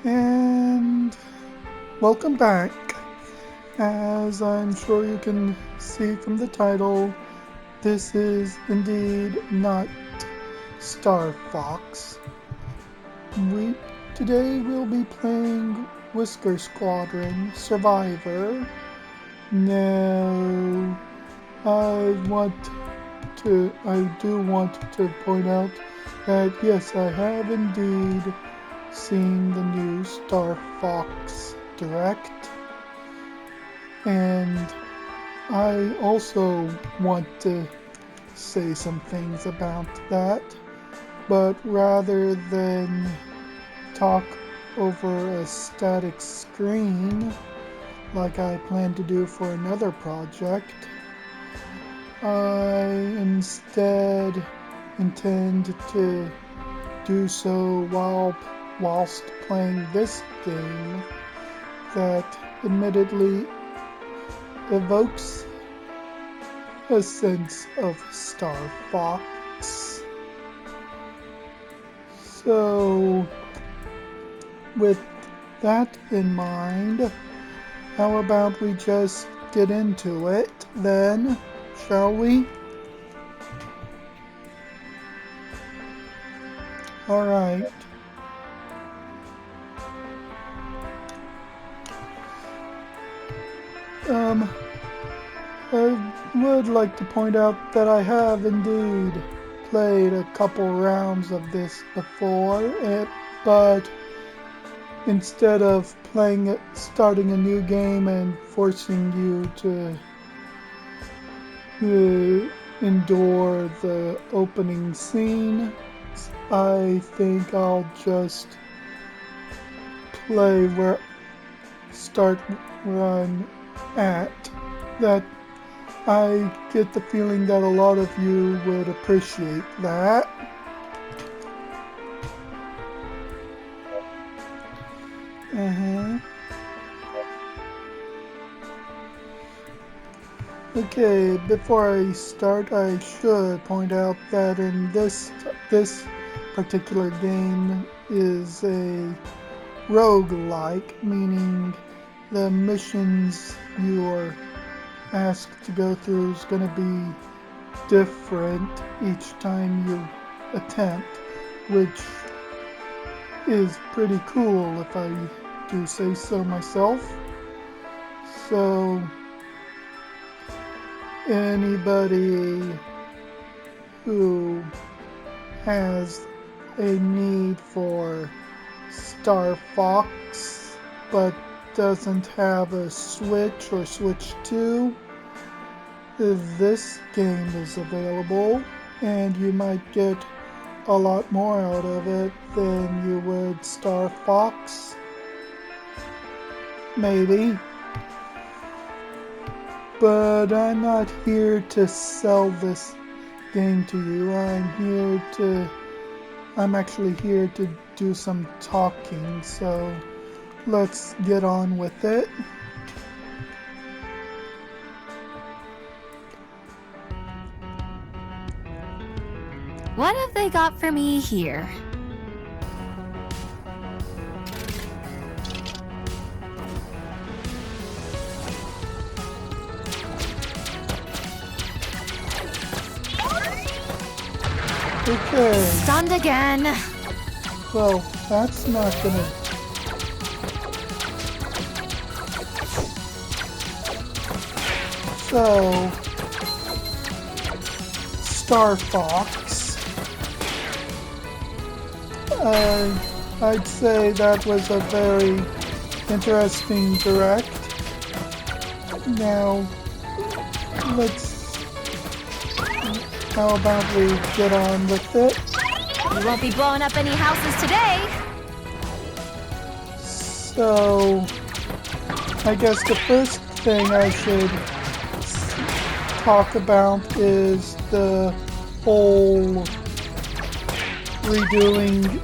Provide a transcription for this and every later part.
And welcome back. As I'm sure you can see from the title, this is indeed not Star Fox. Today we'll be playing Whisker Squadron Survivor. Now, I do want to point out that yes, I have indeed seen the new Star Fox Direct, and I also want to say some things about that, but rather than talk over a static screen like I plan to do for another project, I instead intend to do so whilst playing this game that admittedly evokes a sense of Star Fox. So, with that in mind, how about we just get into it then, shall we? Alright. I would like to point out that I have indeed played a couple rounds of this before, but instead of starting a new game and forcing you to endure the opening scene, I think I'll just play where start run at. That I get the feeling that a lot of you would appreciate that. Okay, before I start, I should point out that in this particular game is a roguelike, meaning the missions you're asked to go through is going to be different each time you attempt, which is pretty cool if I do say so myself. So anybody who has a need for Star Fox but doesn't have a Switch or Switch 2, this game is available, and you might get a lot more out of it than you would Star Fox. Maybe. But I'm not here to sell this game to you. I'm actually here to do some talking, so let's get on with it. What have they got for me here? Okay. Stunned again. Well, that's not gonna... So, Star Fox. I'd say that was a very interesting direct. Now, how about we get on with it? You won't be blowing up any houses today. So, I guess the first thing I should talk about is the whole redoing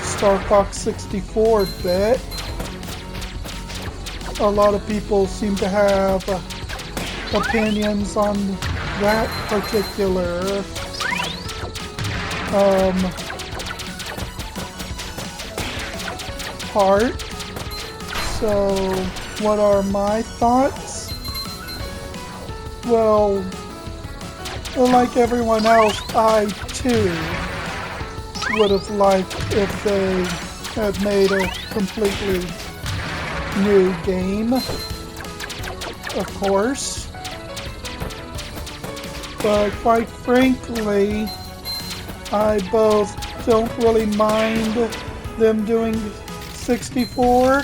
Star Fox 64 bit. A lot of people seem to have opinions on that particular part. So, what are my thoughts? Well, like everyone else, I too would have liked if they had made a completely new game, of course. But quite frankly, I both don't really mind them doing 64.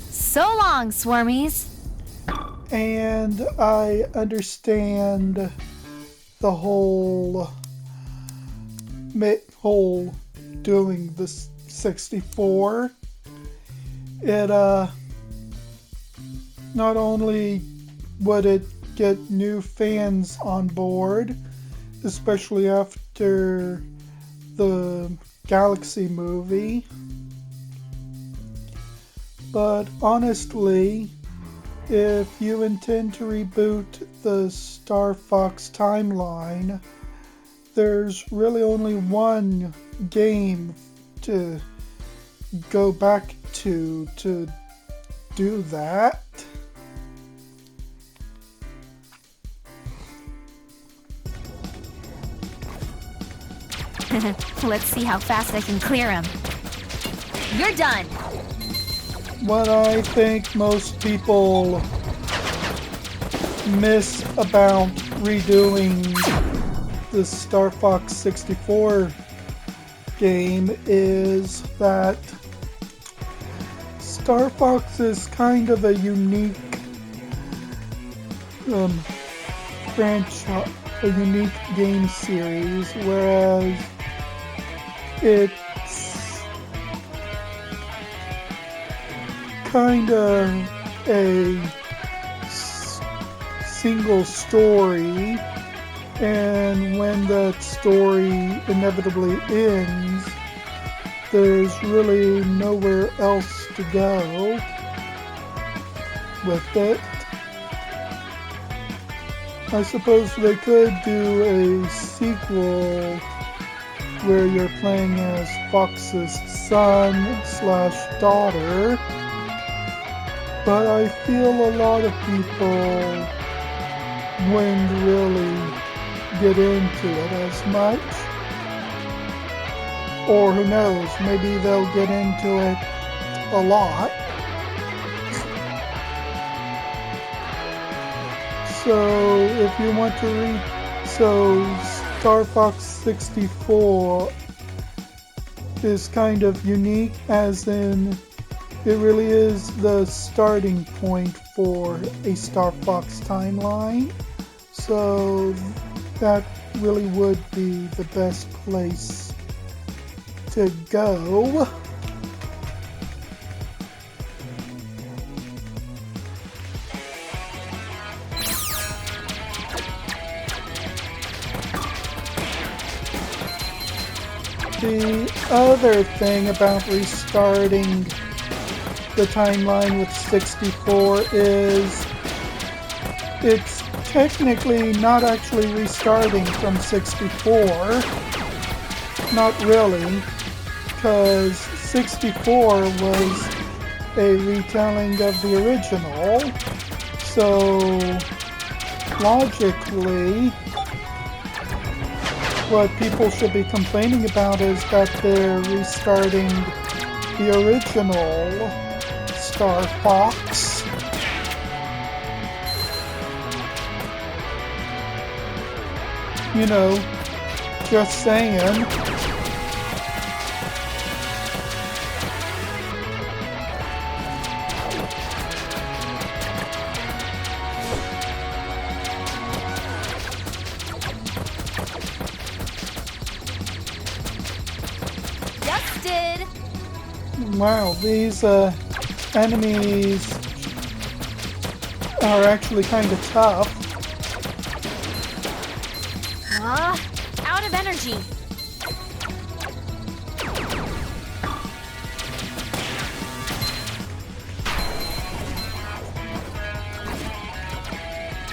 So long, Swarmies. And I understand the whole doing this 64. It not only would it get new fans on board, especially after the Galaxy movie, but honestly, if you intend to reboot the Star Fox timeline, there's really only one game to go back to do that. Let's see how fast I can clear him. You're done. What I think most people miss about redoing the Star Fox 64 game is that Star Fox is kind of a unique franchise, a unique game series, whereas it's kind of a single story, and when that story inevitably ends, there's really nowhere else to go with it. I suppose they could do a sequel where you're playing as Fox's son/daughter, but I feel a lot of people wouldn't really get into it as much. Or who knows, maybe they'll get into it a lot. So if you want to Star Fox 64 is kind of unique, as in it really is the starting point for a Star Fox timeline. So that really would be the best place to go. The other thing about restarting the timeline with 64 is it's technically not actually restarting from 64. Not really, because 64 was a retelling of the original. So logically, what people should be complaining about is that they're restarting the original Star Fox. You know, just saying. Wow, these enemies are actually kind of tough. Out of energy.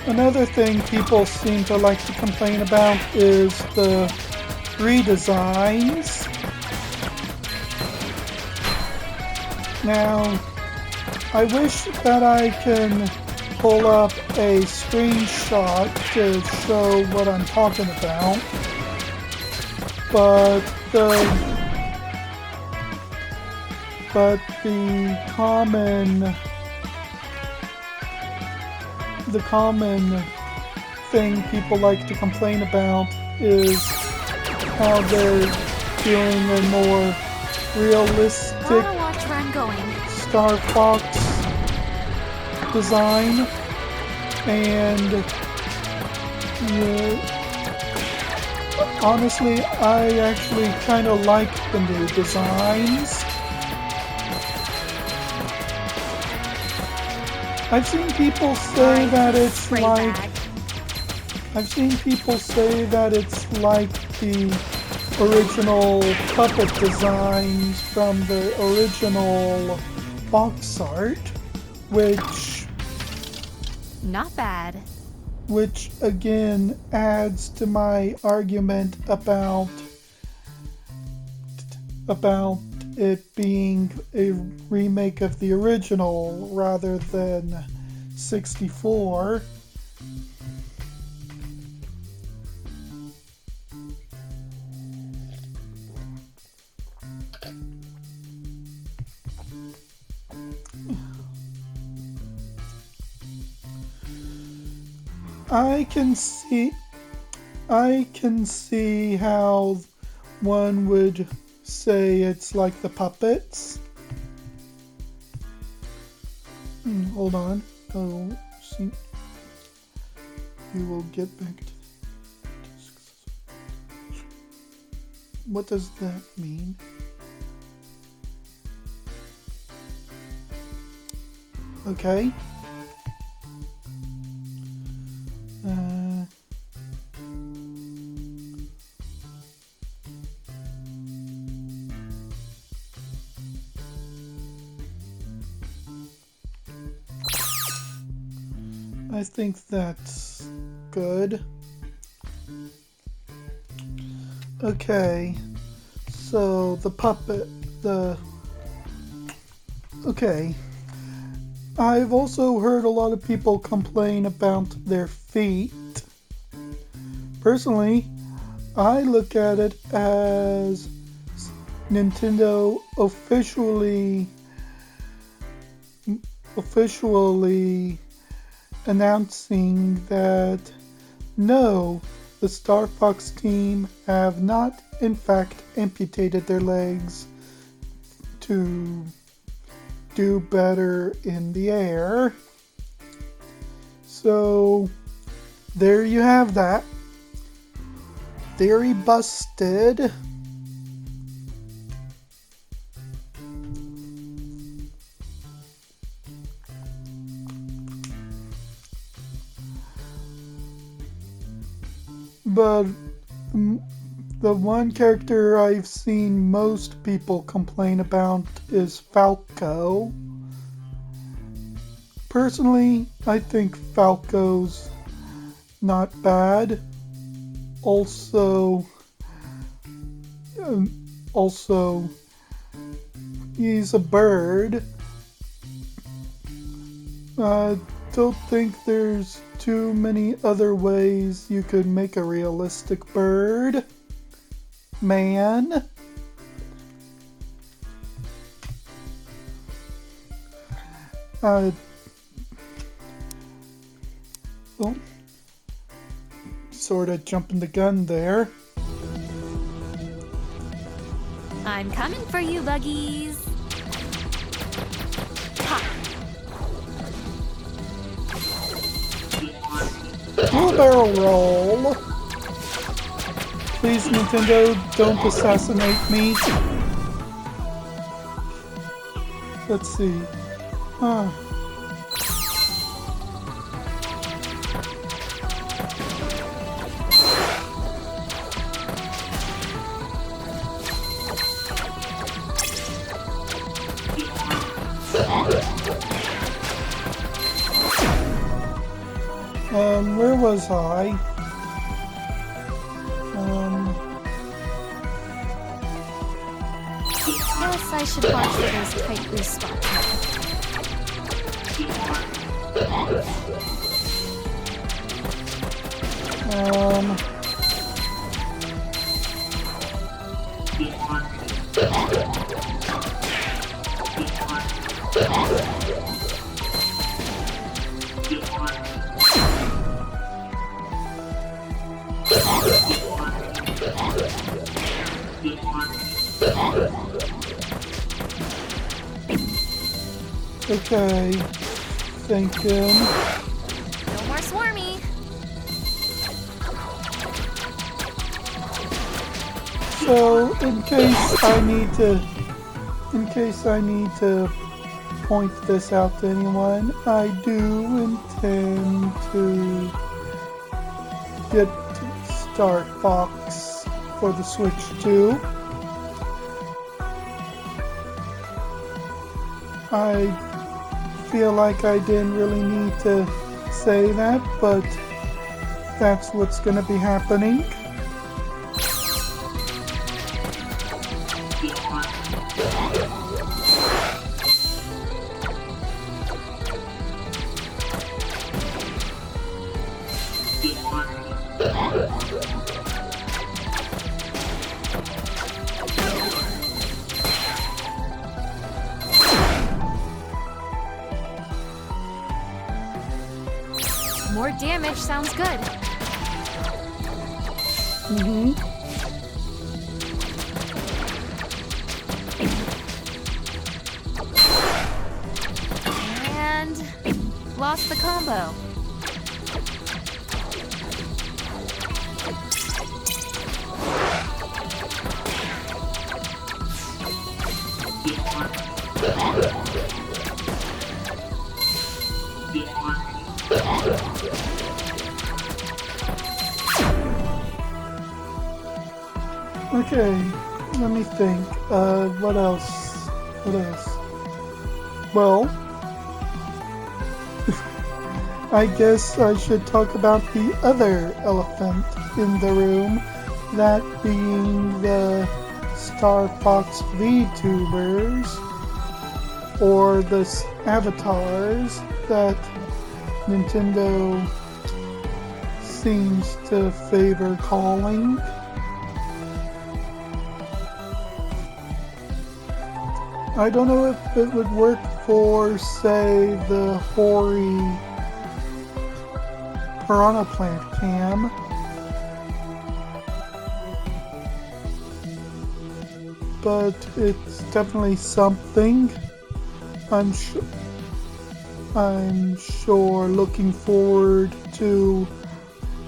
Another thing people seem to like to complain about is the redesigns. Now, I wish that I can pull up a screenshot to show what I'm talking about, but the common thing people like to complain about is how they're doing a more realistic Gotta watch where I'm going. Star Fox design, and honestly, I actually kind of like the new designs. I've seen people say that it's like the original puppet designs from the original box art, which Not bad. which again adds to my argument about it being a remake of the original rather than 64. I can see how one would say it's like the puppets. Hold on. Oh, see. You will get back to what does that mean? Okay. I think that's good. Okay, so the puppet, okay. I've also heard a lot of people complain about their feet. Personally, I look at it as Nintendo officially announcing that no, the Star Fox team have not in fact amputated their legs to do better in the air. So there you have that. Theory busted. But the one character I've seen most people complain about is Falco. Personally, I think Falco's not bad. Also, he's a bird. I don't think there's too many other ways you could make a realistic bird. Man. Oh, sort of jumping the gun there. I'm coming for you, Buggies. Do a barrel roll. Please, Nintendo, don't assassinate me. Let's see. Where was I? No I should watch for those tight respawn times. Okay, thinking. No more swarmy. So, in case I need to point this out to anyone, I do intend to get Star Fox for the Switch 2. I feel like I didn't really need to say that, but that's what's going to be happening. More damage sounds good. And lost the combo. Okay, let me think. What else? What else? Well, I guess I should talk about the other elephant in the room, that being the Star Fox VTubers, or the avatars that Nintendo seems to favor calling. I don't know if it would work for, say, the Hori Piranha Plant Cam. But it's definitely something. I'm sure looking forward to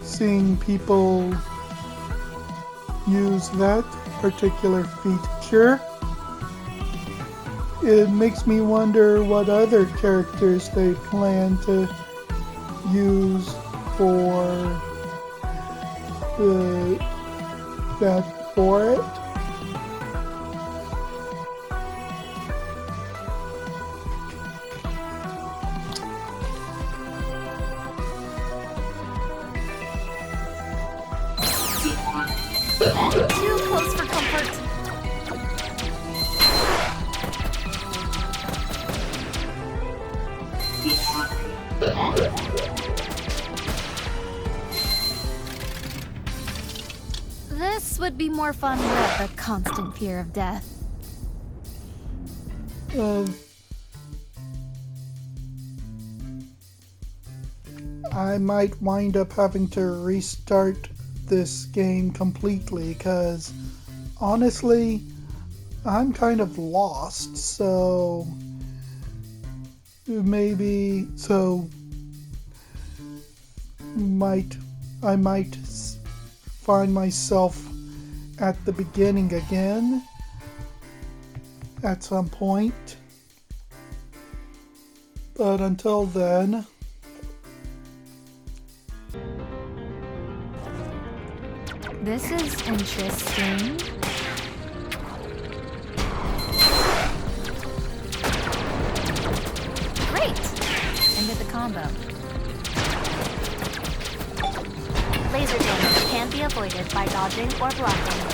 seeing people use that particular feature. It makes me wonder what other characters they plan to use for that for it. Too close for comfort. This would be more fun without the constant fear of death. I might wind up having to restart this game completely, because honestly, I'm kind of lost, so maybe, I might find myself at the beginning again at some point. But until then, This is interesting. Great! Ended the combo. Laser damage can be avoided by dodging or blocking.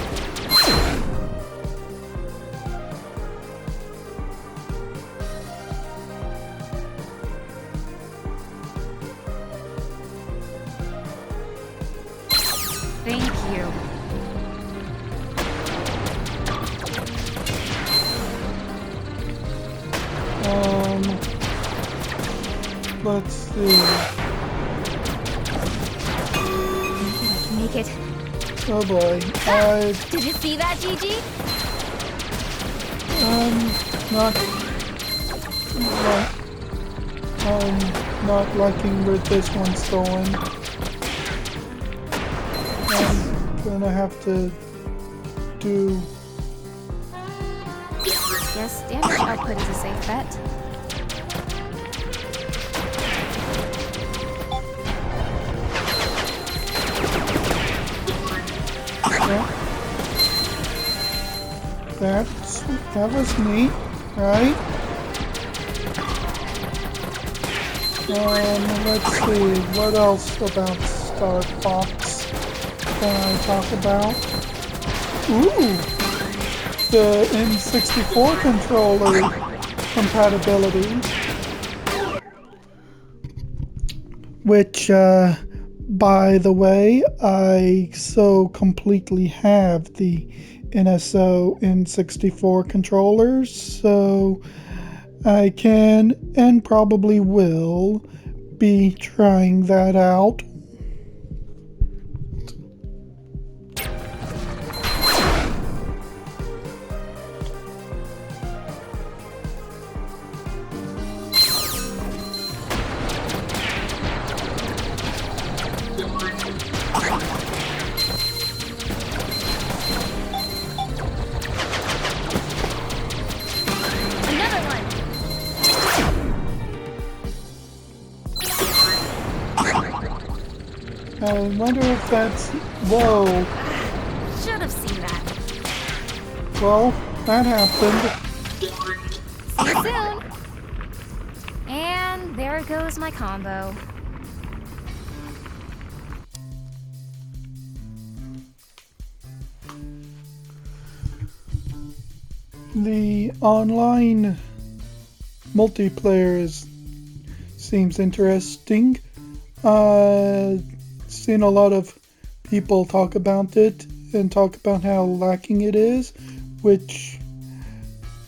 you. Let's see. I can make it. Oh boy. Did you see that, Gigi? Not liking where this one's going. I'm gonna have to do. Yes, damage output is a safe bet. Yeah. That was neat, right? Let's see, what else about Star Fox can I talk about? Ooh! The N64 controller compatibility. Which, by the way, I so completely have the NSO N64 controllers, so I can and probably will be trying that out. I wonder if that's... Whoa. Should have seen that. Well, that happened. See you soon. And there goes my combo. The online multiplayer seems interesting. Seen a lot of people talk about it and talk about how lacking it is, which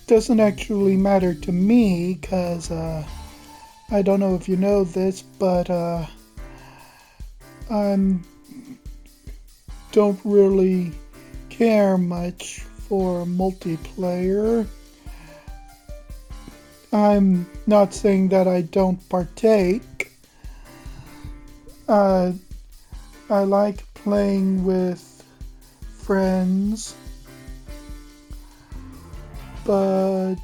doesn't actually matter to me because I don't know if you know this, but I don't really care much for multiplayer. I'm not saying that I don't partake. I like playing with friends, but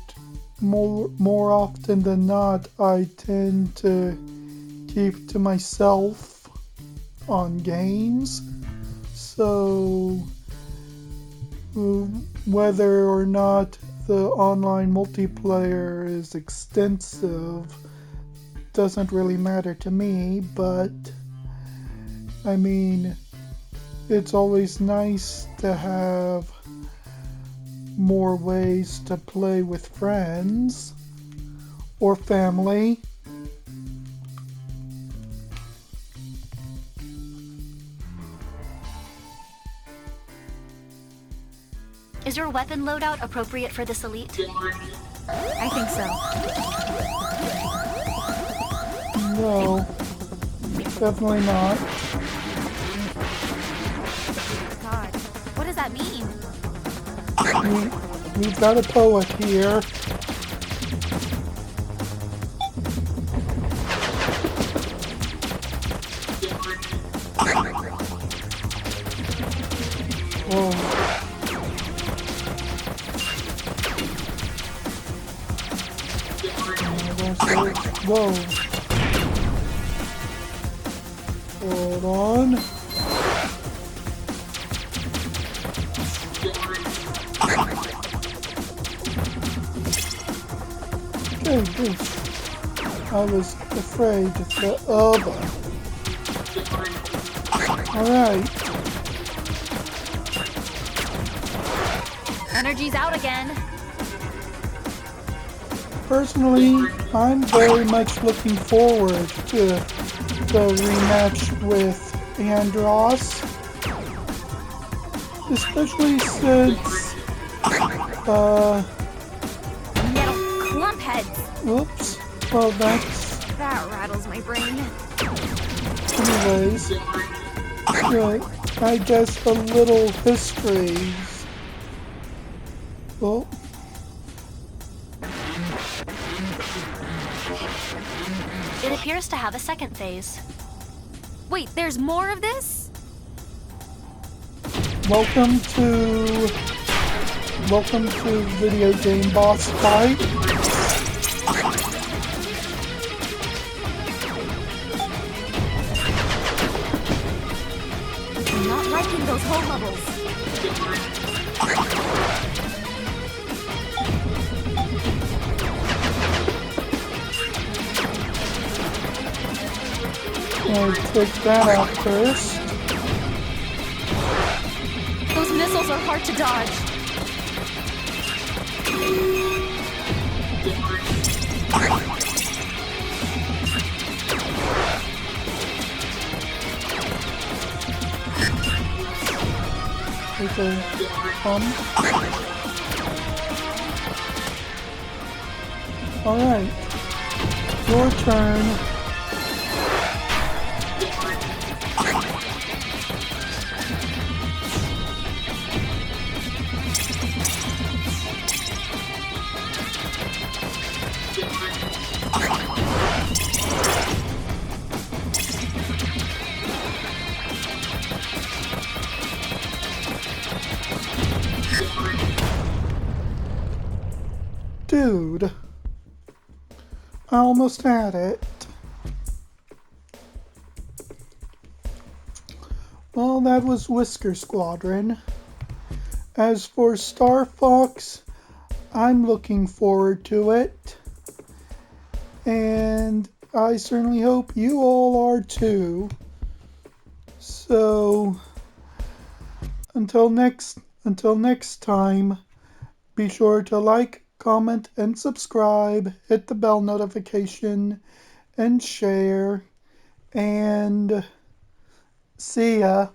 more often than not, I tend to keep to myself on games. So whether or not the online multiplayer is extensive doesn't really matter to me, but I mean, it's always nice to have more ways to play with friends or family. Is your weapon loadout appropriate for this elite? I think so. No, definitely not. God, what does that mean? We've got a poet here. Whoa. Whoa. Hold on. Okay, good. I was afraid that... Oh, boy. Alright. Energy's out again. Personally, I'm very much looking forward to the rematch with Andross. especially since, Metal clump heads. oops, well that's, That rattles my brain. anyways, right, I guess a little history. Oh, It appears to have a second phase. Wait, there's more of this? welcome to video game boss fight. I'm not liking those whole levels. I'll take that out first. Those missiles are hard to dodge. Okay, alright, your turn. Dude, I almost had it. Well, that was Whisker Squadron. As for Star Fox, I'm looking forward to it. And I certainly hope you all are too. So, until next time, be sure to like, comment, and subscribe, hit the bell notification, and share, and see ya.